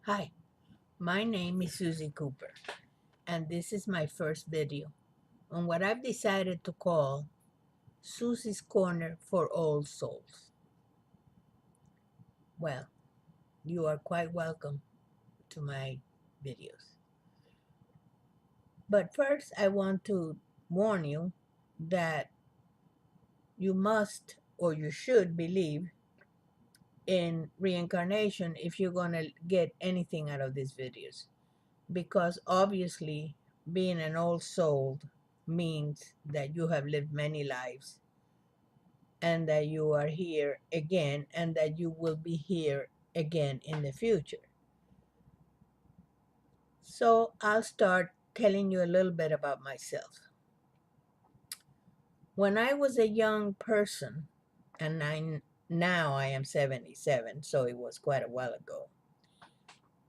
Hi, my name is Susie Cooper, and this is my first video on what I've decided to call Susie's Corner for Old Souls. Well, you are quite welcome to my videos. But first, I want to warn you that you must or you should believe in reincarnation if you're going to get anything out of these videos. Because obviously, being an old soul means that you have lived many lives and that you are here again and that you will be here again in the future. So I'll start telling you a little bit about myself. When I was a young person, and now I am 77, so it was quite a while ago,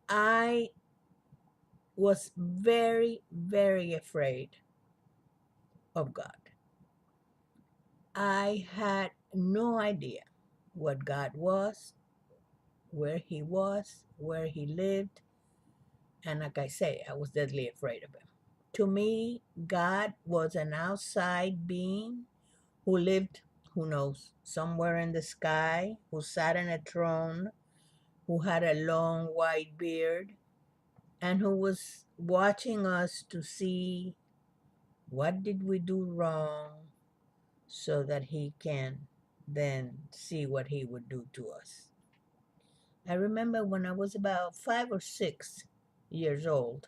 I was very, very afraid of God. I had no idea what God was, where he lived, and like I say, I was deadly afraid of him. To me, God was an outside being who lived, who knows, somewhere in the sky, who sat in a throne, who had a long white beard, and who was watching us to see what did we do wrong so that he can then see what he would do to us. I remember when I was about 5 or 6 years old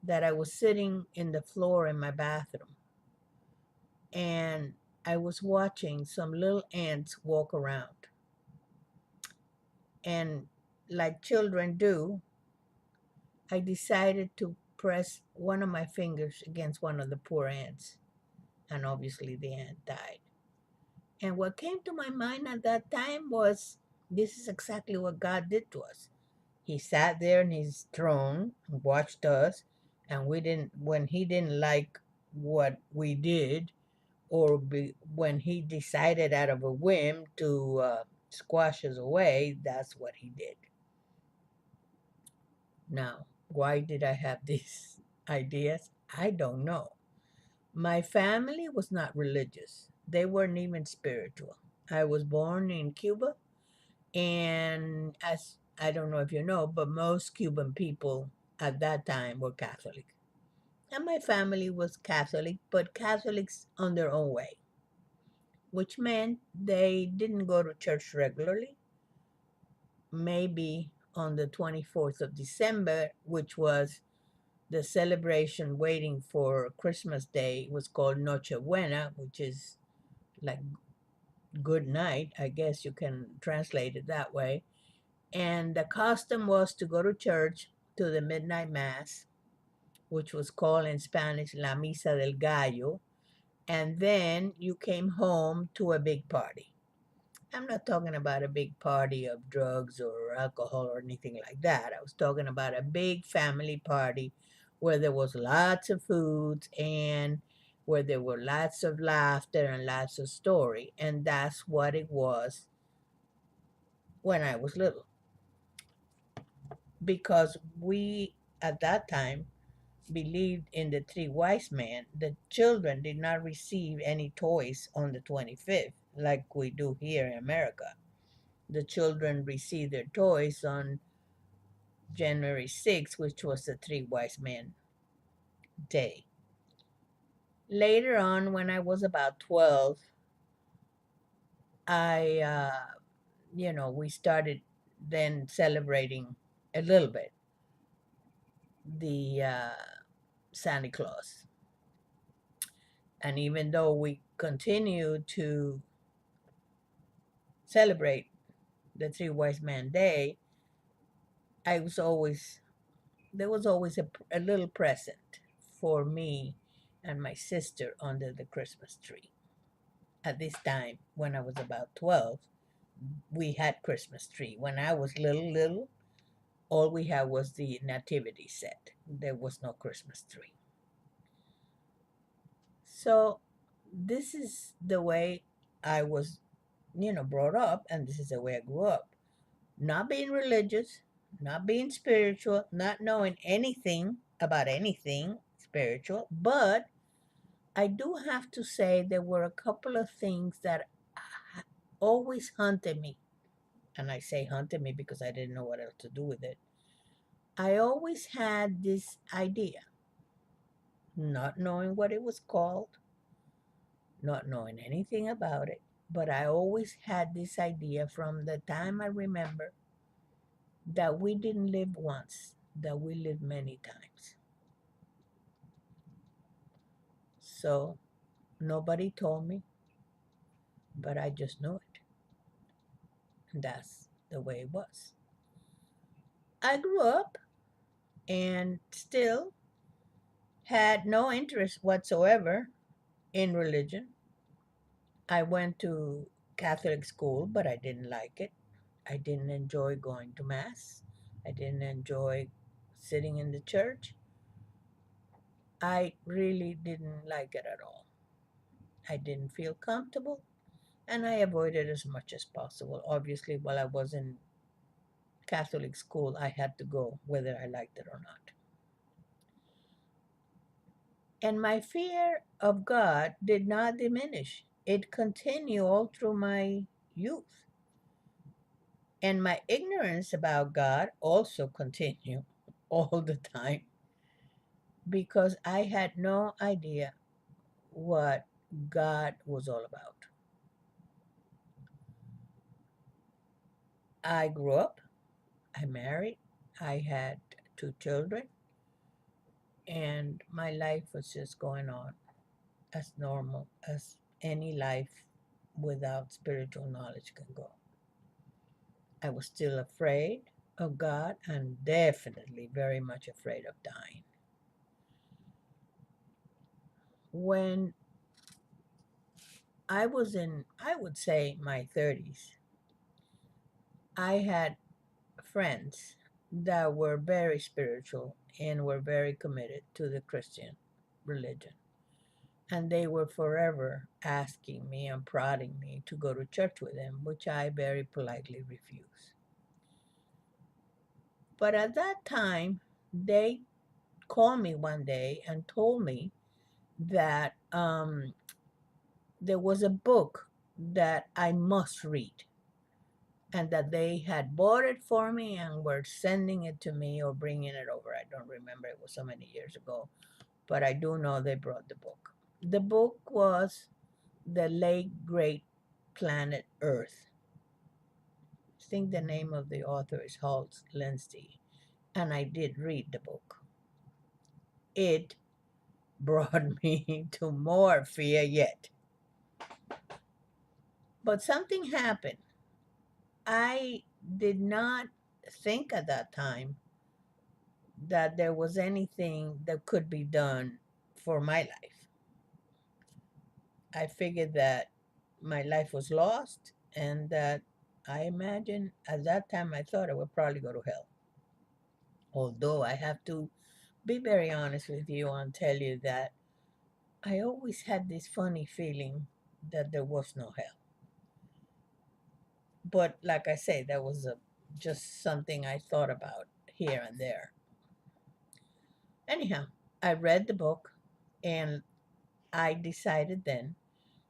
that I was sitting in the floor in my bathroom and I was watching some little ants walk around. And like children do, I decided to press one of my fingers against one of the poor ants. And obviously the ant died. And what came to my mind at that time was this is exactly what God did to us. He sat there in his throne and watched us, and when he didn't like what we did, when he decided out of a whim to squash us away, that's what he did. Now, why did I have these ideas? I don't know. My family was not religious, they weren't even spiritual. I was born in Cuba, and as I don't know if you know, but most Cuban people at that time were Catholic. And my family was Catholic, but Catholics on their own way, which meant they didn't go to church regularly. Maybe on the 24th of December, which was the celebration waiting for Christmas Day, was called Noche Buena, which is like good night. I guess you can translate it that way. And the custom was to go to church to the midnight mass, which was called in Spanish La Misa del Gallo, and then you came home to a big party. I'm not talking about a big party of drugs or alcohol or anything like that. I was talking about a big family party where there was lots of foods and where there were lots of laughter and lots of story. And that's what it was when I was little. Because we, at that time, believed in the three wise men, the children did not receive any toys on the 25th like we do here in America. The children received their toys on January 6th, which was the three wise men day. Later on, when I was about 12, we started then celebrating a little bit the Santa Claus. And even though we continue to celebrate the Three Wise Men Day, I was always there was always a little present for me and my sister under the Christmas tree. At this time, when I was about 12, we had Christmas tree. When I was little, all we had was the nativity set. There was no Christmas tree. So this is the way I was, brought up, and this is the way I grew up. Not being religious, not being spiritual, not knowing anything about anything spiritual, but I do have to say there were a couple of things that always haunted me. And I say haunted me because I didn't know what else to do with it. I always had this idea, not knowing what it was called, not knowing anything about it, but I always had this idea from the time I remember that we didn't live once, that we lived many times. So nobody told me, but I just knew it. And that's the way it was. I grew up and still had no interest whatsoever in religion. I went to Catholic school, but I didn't like it. I didn't enjoy going to Mass. I didn't enjoy sitting in the church. I really didn't like it at all. I didn't feel comfortable and I avoided as much as possible. Obviously, while I was in Catholic school, I had to go whether I liked it or not. And my fear of God did not diminish. It continued all through my youth. And my ignorance about God also continued all the time because I had no idea what God was all about. I grew up, I married, I had two children, and my life was just going on as normal as any life without spiritual knowledge can go. I was still afraid of God and definitely very much afraid of dying. When I was in, I would say, my 30s, I had friends that were very spiritual and were very committed to the Christian religion. And they were forever asking me and prodding me to go to church with them, which I very politely refused. But at that time, they called me one day and told me that there was a book that I must read and that they had bought it for me and were sending it to me or bringing it over. I don't remember, it was so many years ago, but I do know they brought the book. The book was The Late Great Planet Earth. I think the name of the author is Halt Lindsay, and I did read the book. It brought me to more fear yet. But something happened. I did not think at that time that there was anything that could be done for my life. I figured that my life was lost and that I imagine at that time I thought I would probably go to hell. Although I have to be very honest with you and tell you that I always had this funny feeling that there was no hell. But like I say, that was just something I thought about here and there. Anyhow, I read the book and I decided then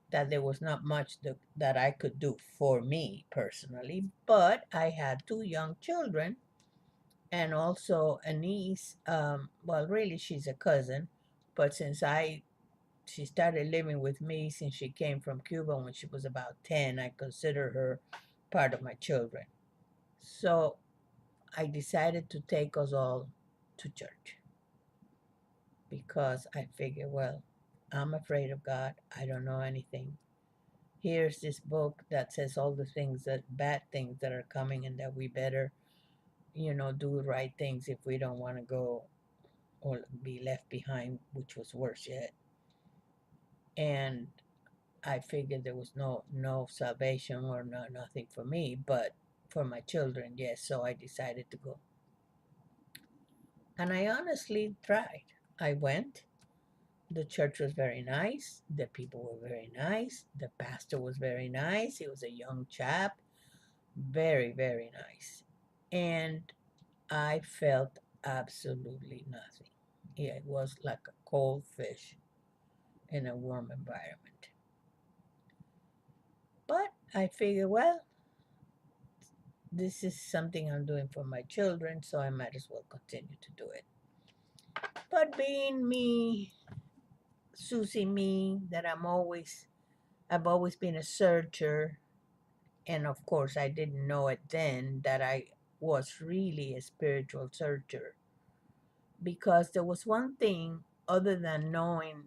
that there was not much that I could do for me personally, but I had two young children and also a niece. Well, really, she's a cousin, but she started living with me since she came from Cuba when she was about 10. I consider her part of my children. So I decided to take us all to church because I figured, well, I'm afraid of God. I don't know anything. Here's this book that says all the things that bad things that are coming and that we better, do the right things if we don't want to go or be left behind, which was worse yet. And I figured there was no salvation or nothing for me, but for my children, yes. So I decided to go. And I honestly tried. I went. The church was very nice. The people were very nice. The pastor was very nice. He was a young chap. Very, very nice. And I felt absolutely nothing. Yeah, it was like a cold fish in a warm environment. But I figured, well, this is something I'm doing for my children, so I might as well continue to do it. But being me, Susie me, that I've always been a searcher, and of course I didn't know it then that I was really a spiritual searcher, because there was one thing other than knowing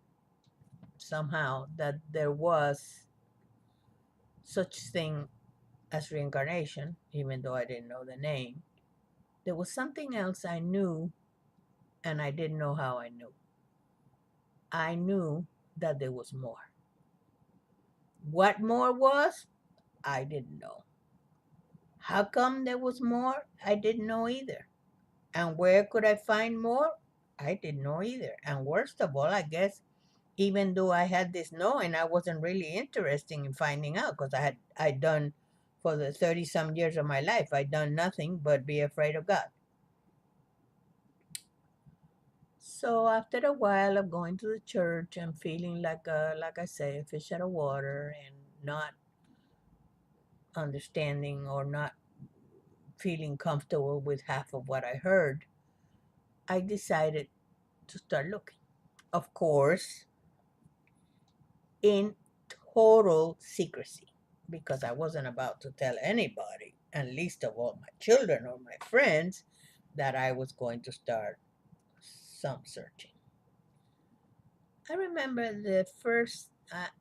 somehow that there was such thing as reincarnation, even though I didn't know the name. There was something else I knew, and I didn't know how I knew. I knew that there was more. What more was, I didn't know. How come there was more? I didn't know either. And where could I find more? I didn't know either. And worst of all, I guess, even though I had this knowing, I wasn't really interested in finding out, because I'd done for the 30 some years of my life, I'd done nothing but be afraid of God. So after a while of going to the church and feeling like I say, a fish out of water, and not understanding or not feeling comfortable with half of what I heard, I decided to start looking. Of course, in total secrecy, because I wasn't about to tell anybody, and least of all my children or my friends, that I was going to start some searching. I remember the first,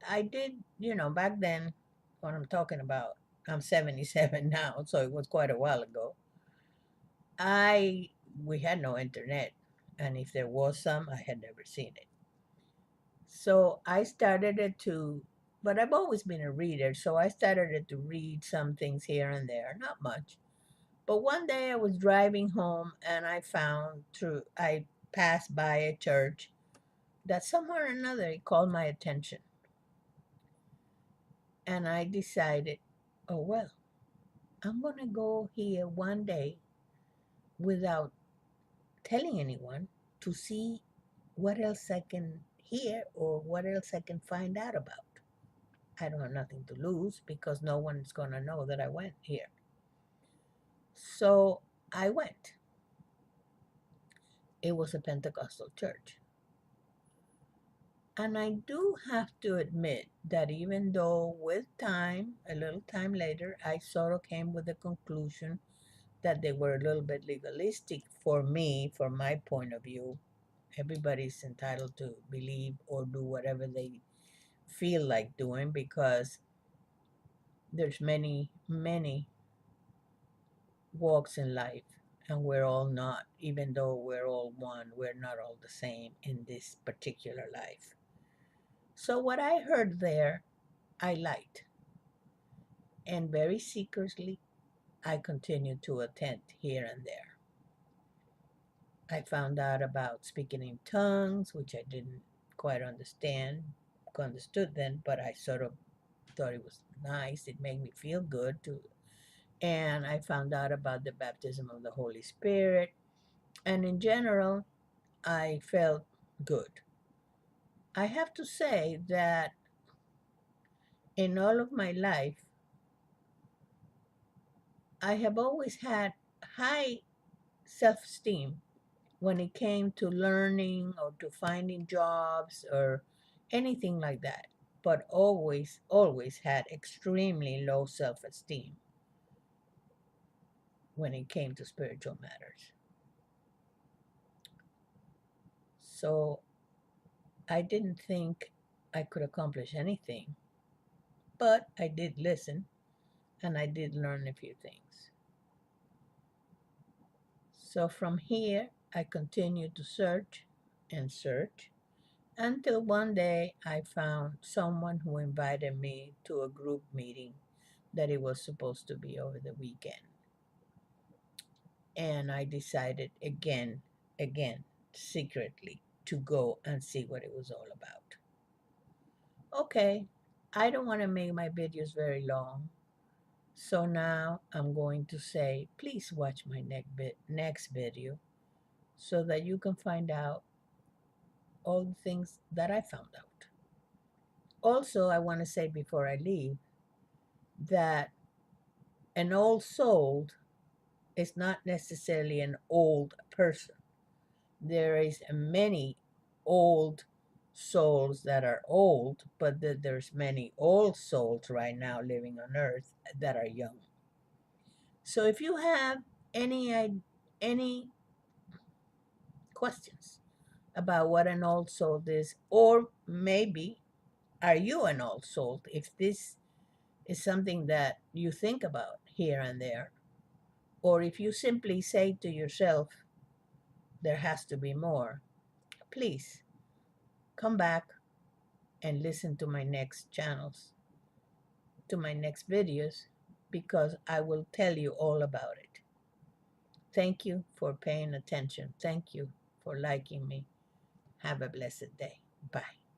I did, back then, what I'm talking about, I'm 77 now, so it was quite a while ago. I, we had no internet, and if there was some, I had never seen it. So I started it to, but I've always been a reader, so I started it to read some things here and there, not much. But one day I was driving home and I passed by a church that somehow or another it called my attention. And I decided, oh, well, I'm going to go here one day without telling anyone to see what else I can hear or what else I can find out about. I don't have nothing to lose because no one's going to know that I went here. So I went. It was a Pentecostal church. And I do have to admit that even though with time, a little time later, I sort of came with the conclusion that they were a little bit legalistic for me, from my point of view. Everybody's entitled to believe or do whatever they feel like doing, because there's many walks in life, and we're all not, even though we're all one, we're not all the same in this particular life. So what I heard there, I liked, and very secretly I continued to attend here and there. I found out about speaking in tongues, which I didn't quite understood then, but I sort of thought it was nice. It made me feel good too. And I found out about the baptism of the Holy Spirit. And in general, I felt good. I have to say that in all of my life, I have always had high self esteem when it came to learning or to finding jobs or anything like that, but always had extremely low self esteem when it came to spiritual matters. So I didn't think I could accomplish anything, but I did listen and I did learn a few things. So from here, I continued to search and search until one day I found someone who invited me to a group meeting that it was supposed to be over the weekend. And I decided again, secretly, to go and see what it was all about. Okay, I don't want to make my videos very long, So now I'm going to say, please watch my next video so that you can find out all the things that I found out. Also, I want to say before I leave that an old soul is not necessarily an old person. There is many old souls that are old, but there's many old souls right now living on earth that are young. So if you have any questions about what an old soul is, or maybe are you an old soul, if this is something that you think about here and there, or if you simply say to yourself, there has to be more, please come back and listen to my next channels, to my next videos, because I will tell you all about it. Thank you for paying attention. Thank you for liking me. Have a blessed day. Bye.